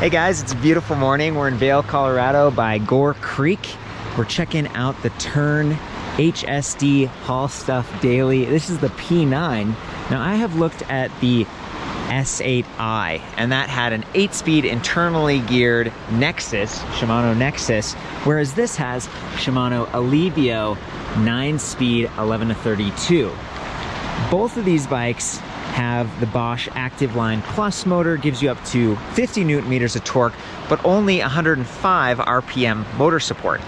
Hey guys, it's a beautiful morning. We're in Vail, Colorado by Gore Creek. We're checking out the Tern HSD Haul Stuff Daily. This is the P9. Now I have looked at the S8i, and that had an 8-speed internally geared Nexus, Shimano Nexus, whereas this has Shimano Alivio 9-speed 11-32. Both of these bikes have the Bosch Active Line Plus motor, gives you up to 50 Newton meters of torque, but only 105 RPM motor support.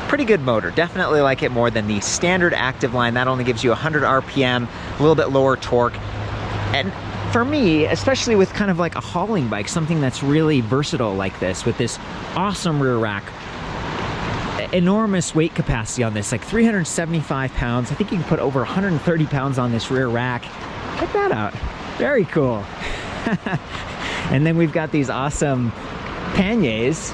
Pretty good motor, definitely like it more than the standard Active Line. That only gives you 100 RPM, a little bit lower torque. And for me, especially with kind of like a hauling bike, something that's really versatile like this, with this awesome rear rack, enormous weight capacity on this, like 375 pounds. I think you can put over 130 pounds on this rear rack. Check that out. Very cool. And then we've got these awesome panniers,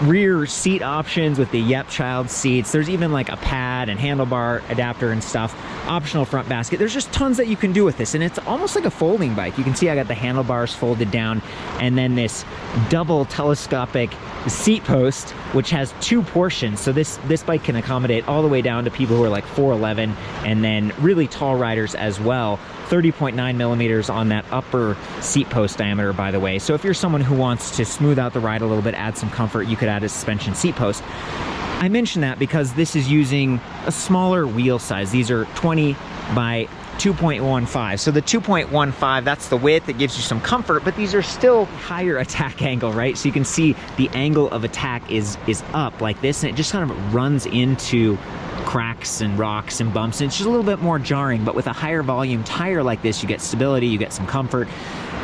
rear seat options with the Yep child seats. There's even like a pad and handlebar adapter and stuff. Optional front basket. There's just tons that you can do with this, and it's almost like a folding bike. You can see I got the handlebars folded down, and then this double telescopic seat post, which has 2 portions. So this bike can accommodate all the way down to people who are like 4'11", and then really tall riders as well. 30.9 millimeters on that upper seat post diameter, by the way. So if you're someone who wants to smooth out the ride a little bit, add some comfort, you could add a suspension seat post. I mention that because this is using a smaller wheel size. These are 20 by 2.15. So the 2.15, that's the width. It gives you some comfort, but these are still higher attack angle, right? So you can see the angle of attack is up like this, and it just kind of runs into cracks and rocks and bumps, and it's just a little bit more jarring. But with a higher volume tire like this, you get stability, you get some comfort,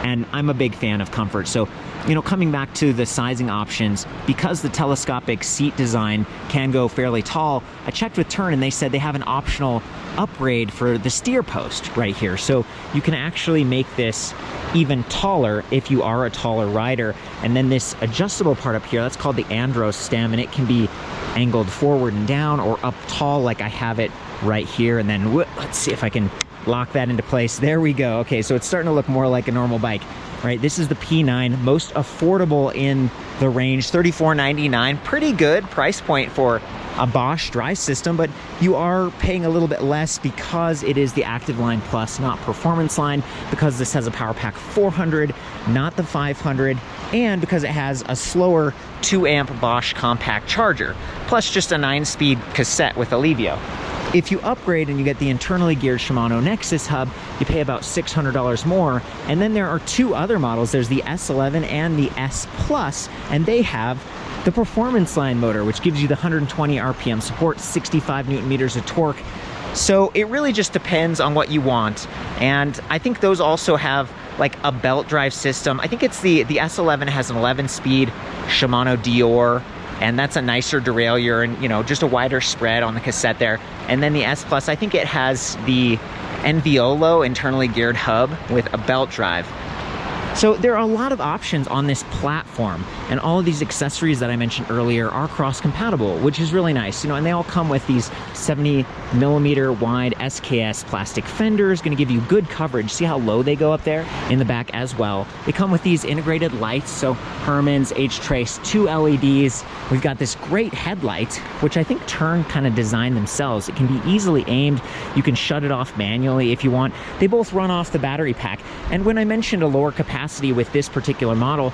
and I'm a big fan of comfort. So, you know, coming back to the sizing options, because the telescopic seat design can go fairly tall, I checked with Tern and they said they have an optional upgrade for the steer post right here. So you can actually make this even taller if you are a taller rider. And then this adjustable part up here, that's called the Andros stem, and it can be angled forward and down or up tall like I have it right here. And then let's see if I can lock that into place. There we go. Okay, so it's starting to look more like a normal bike, right? This is the P9, most affordable in the range, $34.99. Pretty good price point for a Bosch drive system, but you are paying a little bit less because it is the Active Line Plus, not Performance Line, because this has a Power Pack 400, not the 500, and because it has a slower 2-amp Bosch compact charger, plus just a 9-speed cassette with Alivio. If you upgrade and you get the internally geared Shimano Nexus hub, you pay about $600 more. And then there are 2 other models. There's the S11 and the S Plus, and they have the Performance Line motor, which gives you the 120 RPM support, 65 Newton meters of torque. So it really just depends on what you want. And I think those also have like a belt drive system. I think it's the S11 has an 11-speed Shimano Dior, and that's a nicer derailleur and, you know, just a wider spread on the cassette there. And then the S Plus, I think it has the Enviolo internally geared hub with a belt drive. So there are a lot of options on this platform, and all of these accessories that I mentioned earlier are cross-compatible, which is really nice, you know, and they all come with these 70 millimeter wide SKS plastic fenders, going to give you good coverage. See how low they go up there in the back as well. They come with these integrated lights, so Hermann's, H-Trace, 2 LEDs. We've got this great headlight, which I think Tern kind of designed themselves. It can be easily aimed. You can shut it off manually if you want. They both run off the battery pack. And when I mentioned a lower capacity with this particular model,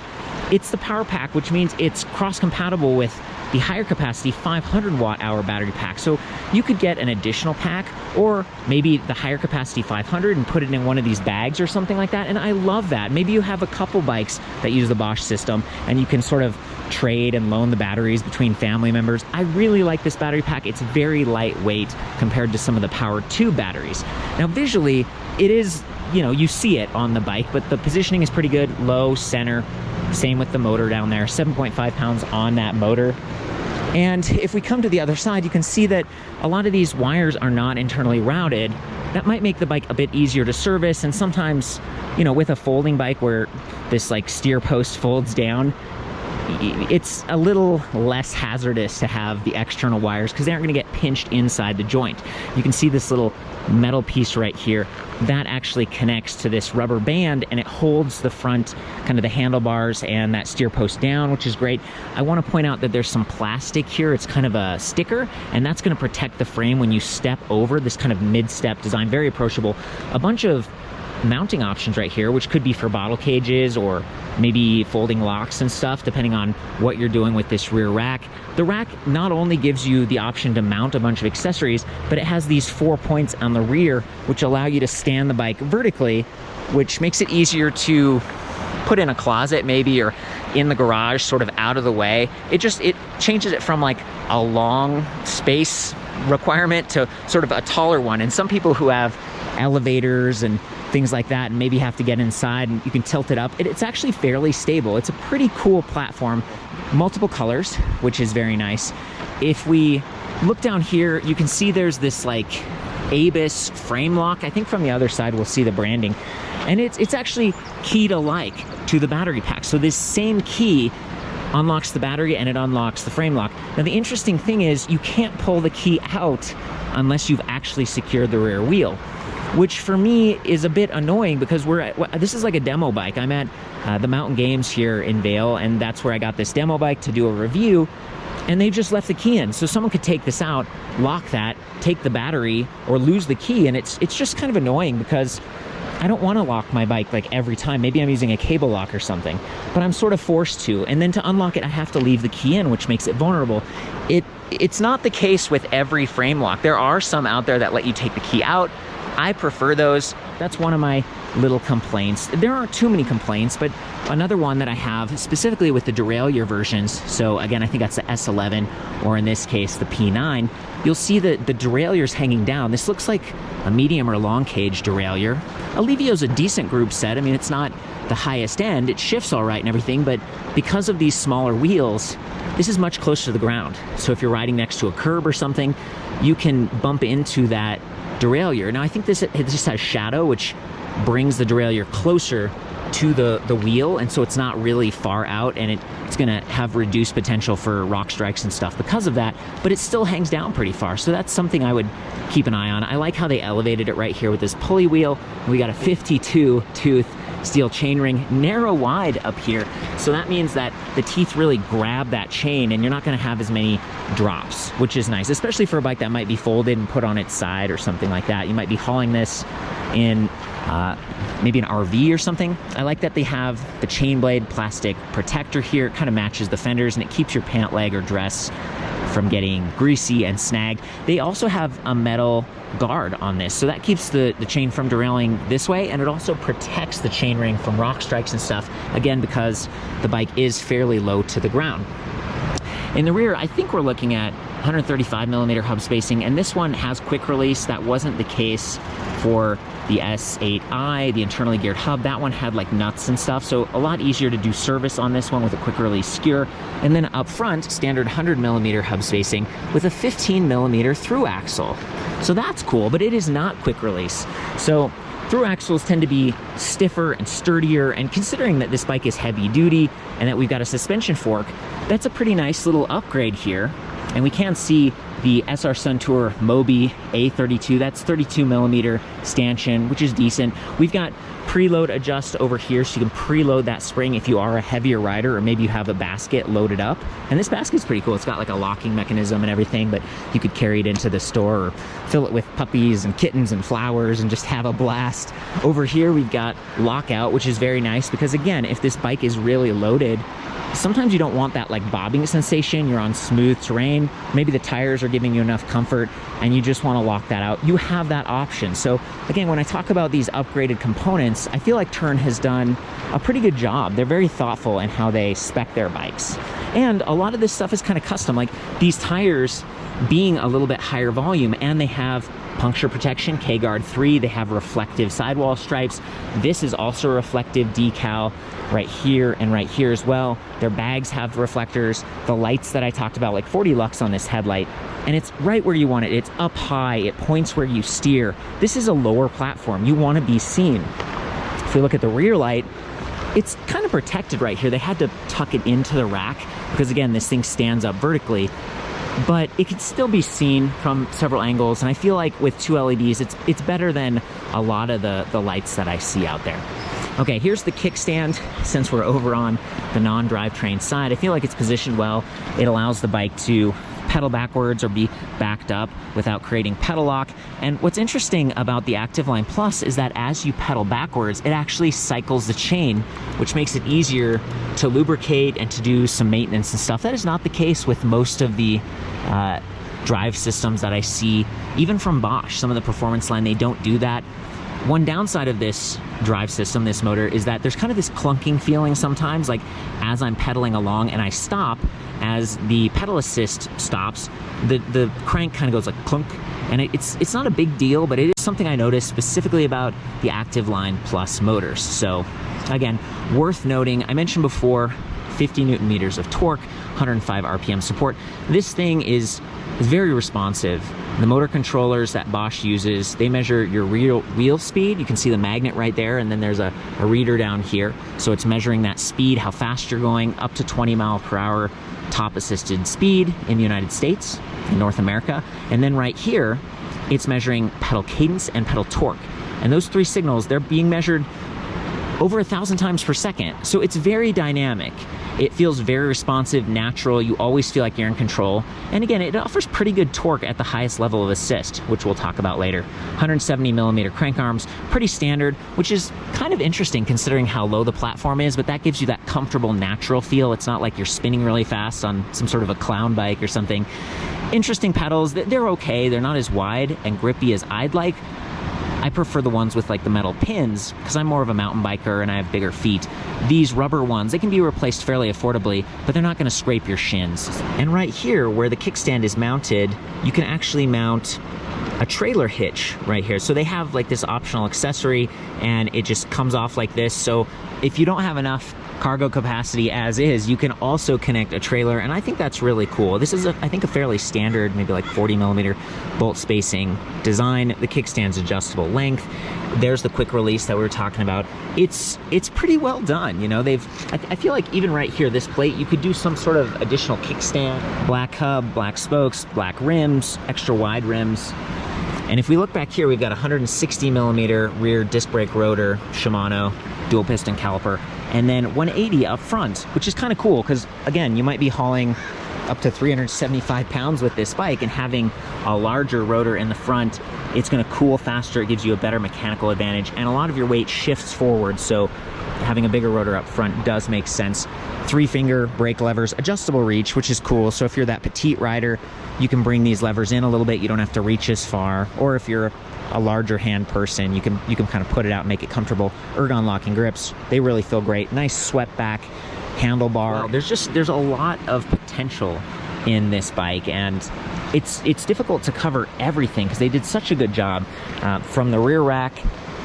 it's the Power Pack, which means it's cross-compatible with the higher capacity 500 watt-hour battery pack. So you could get an additional pack, or maybe the higher capacity 500 and put it in one of these bags or something like that. And I love that. Maybe you have a couple bikes that use the Bosch system, and you can sort of trade and loan the batteries between family members. I really like this battery pack. It's very lightweight compared to some of the Power 2 batteries. Now visually, it is, you know, you see it on the bike, but the positioning is pretty good. Low, center, same with the motor down there, 7.5 pounds on that motor. And if we come to the other side, you can see that a lot of these wires are not internally routed. That might make the bike a bit easier to service, and sometimes, you know, with a folding bike where this like steer post folds down, it's a little less hazardous to have the external wires because they aren't going to get pinched inside the joint. You can see this little metal piece right here that actually connects to this rubber band, and it holds the front, kind of the handlebars and that steer post down, which is great. I want to point out that there's some plastic here. It's kind of a sticker, and that's going to protect the frame when you step over. This kind of mid-step design, very approachable. A bunch of mounting options right here, which could be for bottle cages or maybe folding locks and stuff, depending on what you're doing with this rear rack. The rack not only gives you the option to mount a bunch of accessories, but it has these 4 points on the rear, which allow you to stand the bike vertically, which makes it easier to put in a closet maybe, or in the garage, sort of out of the way. It changes it from like a long space requirement to sort of a taller one. And some people who have elevators and things like that and maybe have to get inside, and you can tilt it up, it's actually fairly stable. It's a pretty cool platform. Multiple colors, which is very nice. If we look down here, you can see there's this like ABUS frame lock. I think from the other side we'll see the branding, and it's actually keyed alike to the battery pack. So this same key unlocks the battery and it unlocks the frame lock. Now the interesting thing is you can't pull the key out unless you've actually secured the rear wheel, which for me is a bit annoying because this is like a demo bike. I'm at the Mountain Games here in Vail, and that's where I got this demo bike to do a review, and they just left the key in. So someone could take this out, lock that, take the battery, or lose the key, and it's just kind of annoying because I don't want to lock my bike like every time. Maybe I'm using a cable lock or something, but I'm sort of forced to. And then to unlock it, I have to leave the key in, which makes it vulnerable. It's not the case with every frame lock. There are some out there that let you take the key out. I prefer those. That's one of my little complaints. There aren't too many complaints, but another one that I have specifically with the derailleur versions, so again, I think that's the S11, or in this case, the P9, you'll see that the derailleur's hanging down. This looks like a medium or long cage derailleur. Alevio's a decent group set. I mean, it's not the highest end. It shifts all right and everything, but because of these smaller wheels, this is much closer to the ground. So if you're riding next to a curb or something, you can bump into that derailleur. Now I think this just has shadow, which brings the derailleur closer to the wheel, and so it's not really far out, and it's going to have reduced potential for rock strikes and stuff because of that, but it still hangs down pretty far. So that's something I would keep an eye on. I like how they elevated it right here with this pulley wheel. We got a 52 tooth steel chainring, narrow wide up here, so that means that the teeth really grab that chain and you're not going to have as many drops, which is nice, especially for a bike that might be folded and put on its side or something like that. You might be hauling this in maybe an RV or something. I like that they have the chain blade plastic protector here. It kind of matches the fenders and it keeps your pant leg or dress from getting greasy and snagged. They also have a metal guard on this, so that keeps the chain from derailing this way, and it also protects the chain ring from rock strikes and stuff, again because the bike is fairly low to the ground. In the rear, I think we're looking at 135mm hub spacing, and this one has quick release. That wasn't the case for the S8i, the internally geared hub. That one had like nuts and stuff, so a lot easier to do service on this one with a quick release skewer. And then up front, standard 100mm hub spacing with a 15mm through axle. So that's cool, but it is not quick release. So through axles tend to be stiffer and sturdier, and considering that this bike is heavy duty and that we've got a suspension fork, that's a pretty nice little upgrade here. And we can see the SR Suntour Mobi A32, that's 32mm stanchion, which is decent. We've got preload adjust over here, so you can preload that spring if you are a heavier rider, or maybe you have a basket loaded up. And this basket's pretty cool. It's got like a locking mechanism and everything, but you could carry it into the store or fill it with puppies and kittens and flowers and just have a blast. Over here we've got lockout, which is very nice because again, if this bike is really loaded, sometimes you don't want that like bobbing sensation. You're on smooth terrain, maybe the tires are giving you enough comfort and you just want to lock that out. You have that option. So again, when I talk about these upgraded components, I feel like Tern has done a pretty good job. They're very thoughtful in how they spec their bikes. And a lot of this stuff is kind of custom, like these tires being a little bit higher volume, and they have puncture protection, K-Guard 3, they have reflective sidewall stripes. This is also a reflective decal right here and right here as well. Their bags have reflectors. The lights that I talked about, like 40 lux on this headlight, and it's right where you want it. It's up high, it points where you steer. This is a lower platform. You want to be seen. If we look at the rear light, it's kind of protected right here. They had to tuck it into the rack because, again, this thing stands up vertically, but it can still be seen from several angles. And I feel like with 2 LEDs, it's better than a lot of the lights that I see out there. Okay, here's the kickstand. Since we're over on the non-drivetrain side, I feel like it's positioned well. It allows the bike to pedal backwards or be backed up without creating pedal lock. And what's interesting about the ActiveLine Plus is that as you pedal backwards, it actually cycles the chain, which makes it easier to lubricate and to do some maintenance and stuff. That is not the case with most of the drive systems that I see, even from Bosch. Some of the performance line, they don't do that. One downside of this drive system, this motor, is that there's kind of this clunking feeling sometimes, like as I'm pedaling along and I stop, as the pedal assist stops, the crank kind of goes like clunk, and it's not a big deal, but it is something I noticed specifically about the ActiveLine Plus motors. So again, worth noting, I mentioned before, 50 Newton meters of torque, 105 RPM support. This thing is very responsive. The motor controllers that Bosch uses, they measure your wheel speed. You can see the magnet right there, and then there's a reader down here. So it's measuring that speed, how fast you're going, up to 20 mile per hour top assisted speed in the United States, in North America. And then right here, it's measuring pedal cadence and pedal torque. And those 3 signals, they're being measured over 1,000 times per second. So it's very dynamic. It feels very responsive, natural. You always feel like you're in control. And again, it offers pretty good torque at the highest level of assist, which we'll talk about later. 170 millimeter crank arms, pretty standard, which is kind of interesting considering how low the platform is, but that gives you that comfortable, natural feel. It's not like you're spinning really fast on some sort of a clown bike or something. Interesting pedals, they're okay. They're not as wide and grippy as I'd like. I prefer the ones with like the metal pins because I'm more of a mountain biker and I have bigger feet. These rubber ones, they can be replaced fairly affordably, but they're not going to scrape your shins. And right here where the kickstand is mounted, you can actually mount a trailer hitch right here. So they have like this optional accessory and it just comes off like this. So if you don't have enough cargo capacity as is, you can also connect a trailer, and I think that's really cool. This is, I think, a fairly standard, maybe like 40 millimeter bolt spacing design. The kickstand's adjustable length. There's the quick release that we were talking about. It's pretty well done. You know, I feel like even right here, this plate, you could do some sort of additional kickstand, black hub, black spokes, black rims, extra wide rims. And if we look back here, we've got 160 millimeter rear disc brake rotor, Shimano, dual piston caliper, and then 180 up front, which is kind of cool because, again, you might be hauling up to 375 pounds with this bike, and having a larger rotor in the front, it's going to cool faster. It gives you a better mechanical advantage, and a lot of your weight shifts forward, so having a bigger rotor up front does make sense. 3-finger brake levers, adjustable reach, which is cool. So if you're that petite rider, you can bring these levers in a little bit. You don't have to reach as far. Or if you're a larger hand person, you can kind of put it out and make it comfortable. Ergon locking grips, they really feel great. Nice swept back handlebar. Wow, there's a lot of potential in this bike, and it's difficult to cover everything because they did such a good job from the rear rack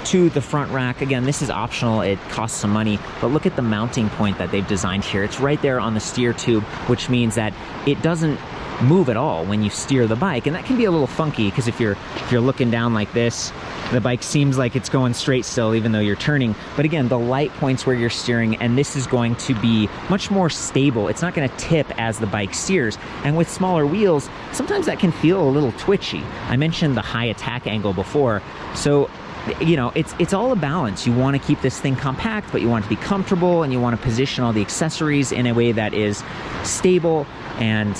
to the front rack. Again, this is optional, it costs some money, but look at the mounting point that they've designed here. It's right there on the steer tube, which means that it doesn't move at all when you steer the bike, and that can be a little funky because if you're looking down like this, the bike seems like it's going straight still even though you're turning. But again, the light points where you're steering, and this is going to be much more stable. It's not going to tip as the bike steers, and with smaller wheels, sometimes that can feel a little twitchy. I mentioned the high attack angle before, so you know, it's all a balance. You want to keep this thing compact, but you want it to be comfortable, and you want to position all the accessories in a way that is stable and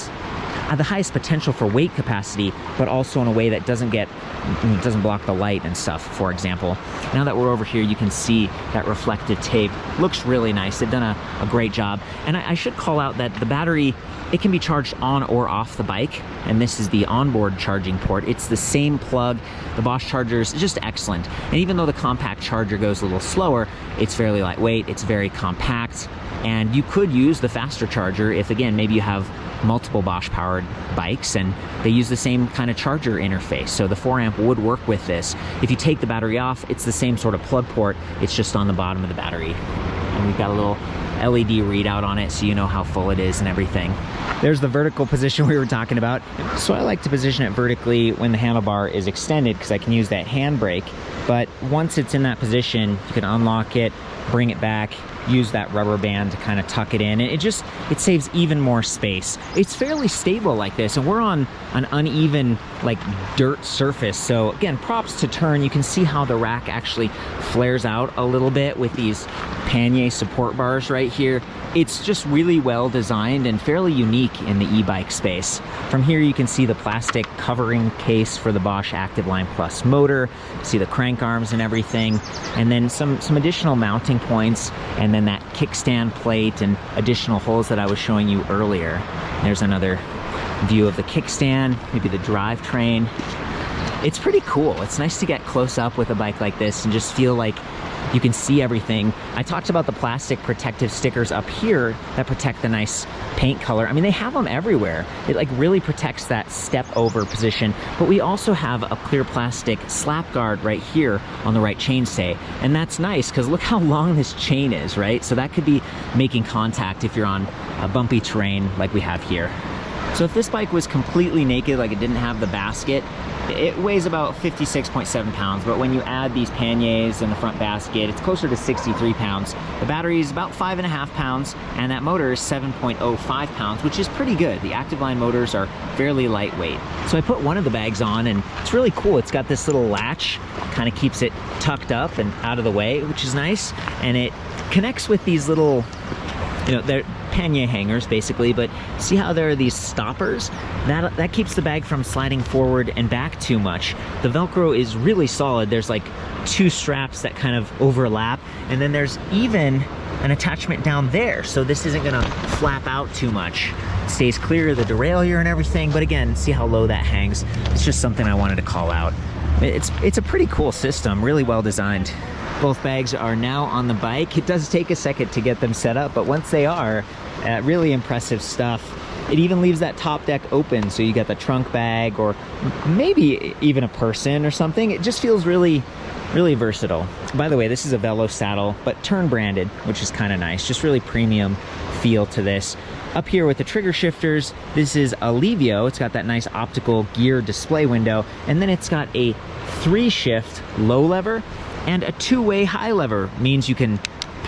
the highest potential for weight capacity, but also in a way that doesn't block the light and stuff, for example. Now that we're over here, you can see that reflective tape. Looks really nice. They've done a great job. And I should call out that the battery, it can be charged on or off the bike, and this is the onboard charging port. It's the same plug. The Bosch chargers, just excellent. And even though the compact charger goes a little slower, it's fairly lightweight, it's very compact, and you could use the faster charger if, again, maybe you have multiple Bosch powered bikes and they use the same kind of charger interface. So the 4-amp would work with this. If you take the battery off, it's the same sort of plug port, it's just on the bottom of the battery. And we've got a little LED readout on it so you know how full it is and everything. There's the vertical position we were talking about. So I like to position it vertically when the handlebar is extended because I can use that handbrake But once it's in that position, you can unlock it, bring it back, use that rubber band to kind of tuck it in. And it saves even more space. It's fairly stable like this, and we're on an uneven, like, dirt surface. So again, props to Tern. You can see how the rack actually flares out a little bit with these pannier support bars right here. It's just really well designed and fairly unique in the e-bike space. From here you can see the plastic covering case for the Bosch Activeline Plus motor, see the crank arms and everything, and then some additional mounting points, and then that kickstand plate and additional holes that I was showing you earlier. There's another view of the kickstand, maybe the drivetrain. It's pretty cool. It's nice to get close up with a bike like this and just feel like you can see everything. I talked about the plastic protective stickers up here that protect the nice paint color. I mean, they have them everywhere. It like really protects that step over position. But we also have a clear plastic slap guard right here on the right chainstay. And that's nice because look how long this chain is, right? So that could be making contact if you're on a bumpy terrain like we have here. So if this bike was completely naked, like it didn't have the basket, it weighs about 56.7 pounds, but when you add these panniers and the front basket, it's closer to 63 pounds. The battery is about 5.5 pounds, and that motor is 7.05 pounds, which is pretty good. The Activeline motors are fairly lightweight. So I put one of the bags on, and it's really cool. It's got this little latch, kind of keeps it tucked up and out of the way, which is nice, and it connects with these little, you know, they're pannier hangers basically, but see how there are these stoppers? That keeps the bag from sliding forward and back too much. The Velcro is really solid. There's like two straps that kind of overlap, and then there's even an attachment down there, so this isn't gonna flap out too much. It stays clear of the derailleur and everything, but again, see how low that hangs? It's just something I wanted to call out. It's a pretty cool system, really well designed. Both bags are now on the bike. It does take a second to get them set up, but once they are, really impressive stuff. It even leaves that top deck open, so you got the trunk bag or maybe even a person or something. It just feels really, really versatile. By the way, this is a Velo saddle, but Tern branded, which is kind of nice. Just really premium feel to this. Up here with the trigger shifters, this is a Levio. It's got that nice optical gear display window, and then it's got a 3-shift low lever and a 2-way high lever. Means you can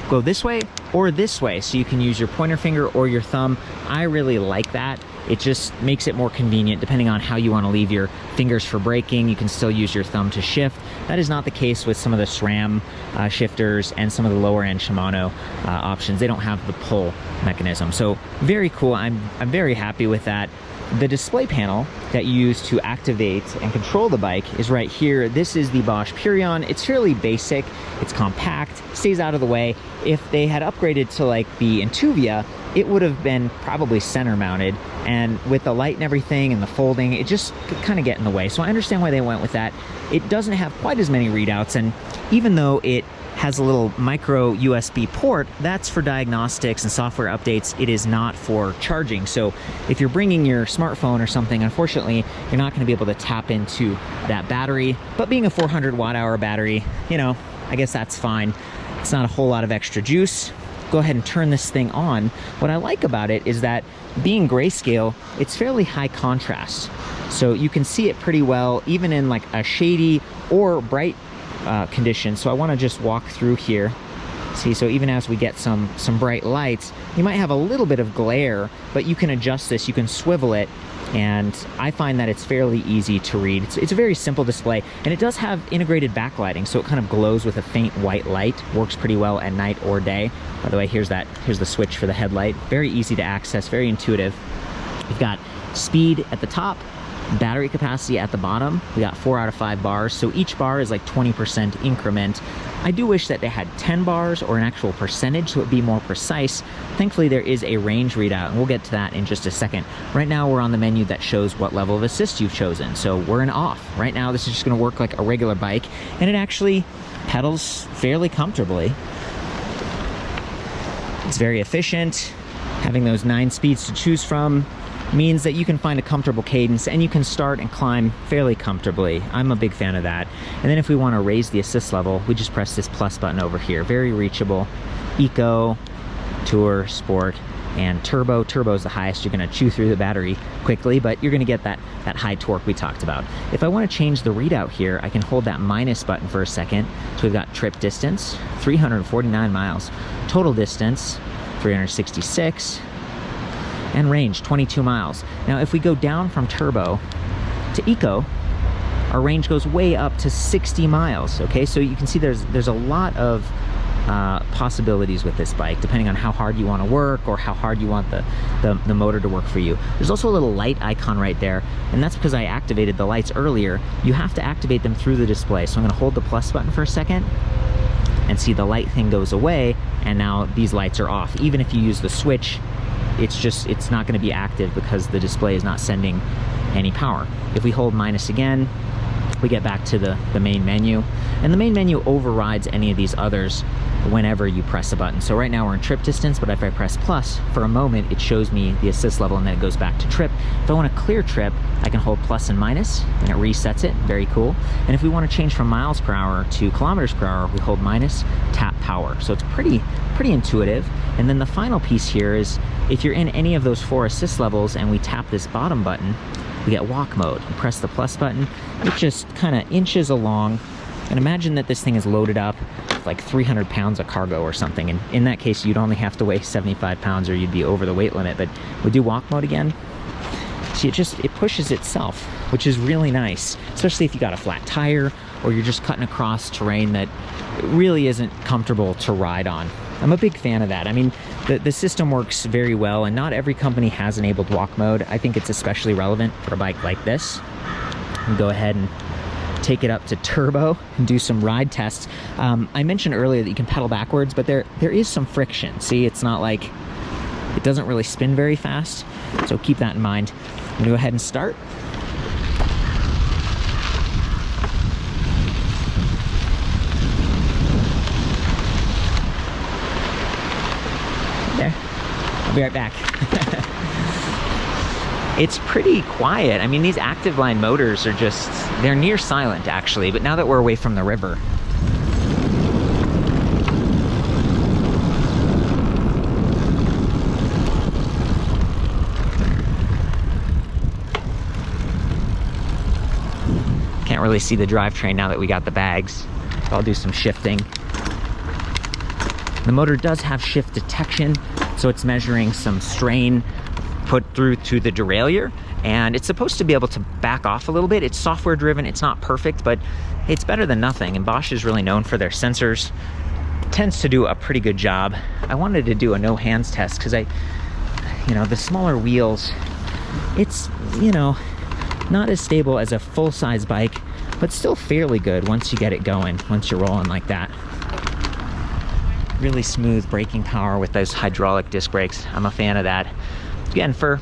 go this way or this way, so you can use your pointer finger or your thumb. I really like that. It just makes it more convenient depending on how you want to leave your fingers for braking. You can still use your thumb to shift. That is not the case with some of the SRAM shifters and some of the lower end Shimano options. They don't have the pull mechanism. So very cool. I'm very happy with that. The display panel that you use to activate and control the bike is right here. This is the Bosch Purion. It's fairly basic, it's compact, stays out of the way. If they had upgraded to like the Intuvia, it would have been probably center mounted, and with the light and everything and the folding, it just could kind of get in the way. So I understand why they went with that. It doesn't have quite as many readouts, and even though it has a little micro USB port, that's for diagnostics and software updates. It is not for charging. So if you're bringing your smartphone or something, unfortunately, you're not going to be able to tap into that battery. But being a 400 watt hour battery, you know, I guess that's fine. It's not a whole lot of extra juice. Go ahead and turn this thing on. What I like about it is that being grayscale, it's fairly high contrast. So you can see it pretty well, even in like a shady or bright conditions. So I want to just walk through here. See, so even as we get some bright lights, you might have a little bit of glare, but you can adjust this, you can swivel it, and I find that it's fairly easy to read. It's a very simple display, and it does have integrated backlighting, so it kind of glows with a faint white light. Works pretty well at night or day. By the way, here's the switch for the headlight. Very easy to access, very intuitive. We've got speed at the top, battery capacity at the bottom. We got 4 out of 5 bars, so each bar is like 20% increment. I do wish that they had 10 bars or an actual percentage so it would be more precise. Thankfully there is a range readout, and we'll get to that in just a second. Right now we're on the menu that shows what level of assist you've chosen, so we're in off. Right now this is just going to work like a regular bike, and it actually pedals fairly comfortably. It's very efficient. Having those 9 speeds to choose from means that you can find a comfortable cadence, and you can start and climb fairly comfortably. I'm a big fan of that. And then if we want to raise the assist level, we just press this plus button over here. Very reachable. Eco, Tour, Sport, and turbo. Turbo is the highest. You're going to chew through the battery quickly, but you're going to get that high torque we talked about. If I want to change the readout here, I can hold that minus button for a second. So we've got trip distance, 349 miles. Total distance, 366. And range, 22 miles. Now, if we go down from turbo to eco, our range goes way up to 60 miles, okay? So you can see there's a lot of possibilities with this bike, depending on how hard you want to work or how hard you want the motor to work for you. There's also a little light icon right there, and that's because I activated the lights earlier. You have to activate them through the display. So I'm gonna hold the plus button for a second, and see the light thing goes away, and now these lights are off. Even if you use the switch, it's not gonna be active because the display is not sending any power. If we hold minus again, we get back to the main menu, and the main menu overrides any of these others whenever you press a button. So right now we're in trip distance, but if I press plus for a moment, it shows me the assist level, and then it goes back to trip. If I want to clear trip, I can hold plus and minus, and it resets it. Very cool. And if we want to change from miles per hour to kilometers per hour, we hold minus, tap power. So it's pretty intuitive. And then the final piece here is if you're in any of those 4 assist levels and we tap this bottom button, we get walk mode. You press the plus button, it just kind of inches along. And imagine that this thing is loaded up with like 300 pounds of cargo or something. And in that case, you'd only have to weigh 75 pounds or you'd be over the weight limit. But we do walk mode again. See, it pushes itself, which is really nice, especially if you got a flat tire or you're just cutting across terrain that really isn't comfortable to ride on. I'm a big fan of that. I mean, the system works very well, and not every company has enabled walk mode. I think it's especially relevant for a bike like this. And go ahead and take it up to turbo and do some ride tests. I mentioned earlier that you can pedal backwards, but there is some friction. See, it's not like, it doesn't really spin very fast, so keep that in mind. I'm gonna go ahead and start. There, I'll be right back. It's pretty quiet. I mean, these Active Line motors are just, they're near silent actually, but now that we're away from the river, can't really see the drivetrain now that we got the bags, so I'll do some shifting. The motor does have shift detection, so it's measuring some strain put through to the derailleur, and it's supposed to be able to back off a little bit. It's software driven, it's not perfect, but it's better than nothing, and Bosch is really known for their sensors. It tends to do a pretty good job. I wanted to do a no hands test because the smaller wheels, it's, not as stable as a full-size bike, but still fairly good once you get it going, once you're rolling like that. Really smooth braking power with those hydraulic disc brakes. I'm a fan of that. Again, for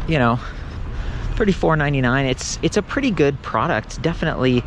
$34.99, it's a pretty good product. Definitely,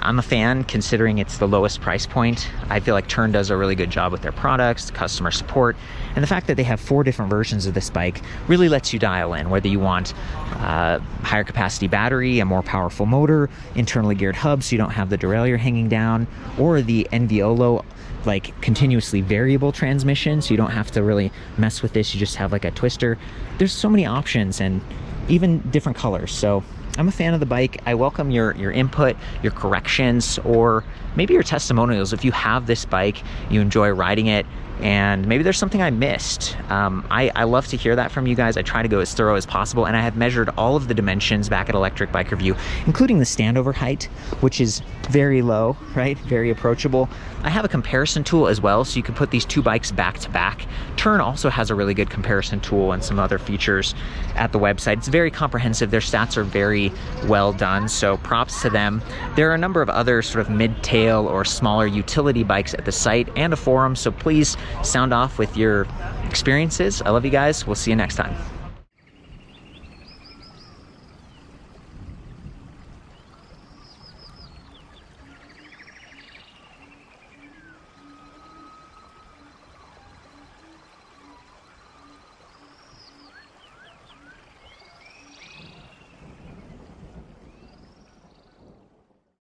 I'm a fan considering it's the lowest price point. I feel like Tern does a really good job with their products, customer support, and the fact that they have 4 different versions of this bike really lets you dial in whether you want higher capacity battery, a more powerful motor, internally geared hub so you don't have the derailleur hanging down, or the NVOLO like continuously variable transmission so you don't have to really mess with this, you just have like a twister. There's so many options and even different colors. So I'm a fan of the bike. I welcome your input, your corrections, or maybe your testimonials. If you have this bike, you enjoy riding it, and maybe there's something I missed. I love to hear that from you guys. I try to go as thorough as possible, and I have measured all of the dimensions back at Electric Bike Review, including the standover height, which is very low, right? Very approachable. I have a comparison tool as well, so you can put these 2 bikes back to back. Tern also has a really good comparison tool and some other features at the website. It's very comprehensive. Their stats are very well done, so props to them. There are a number of other sort of mid-tail or smaller utility bikes at the site and a forum, so please sound off with your experiences. I love you guys. We'll see you next time.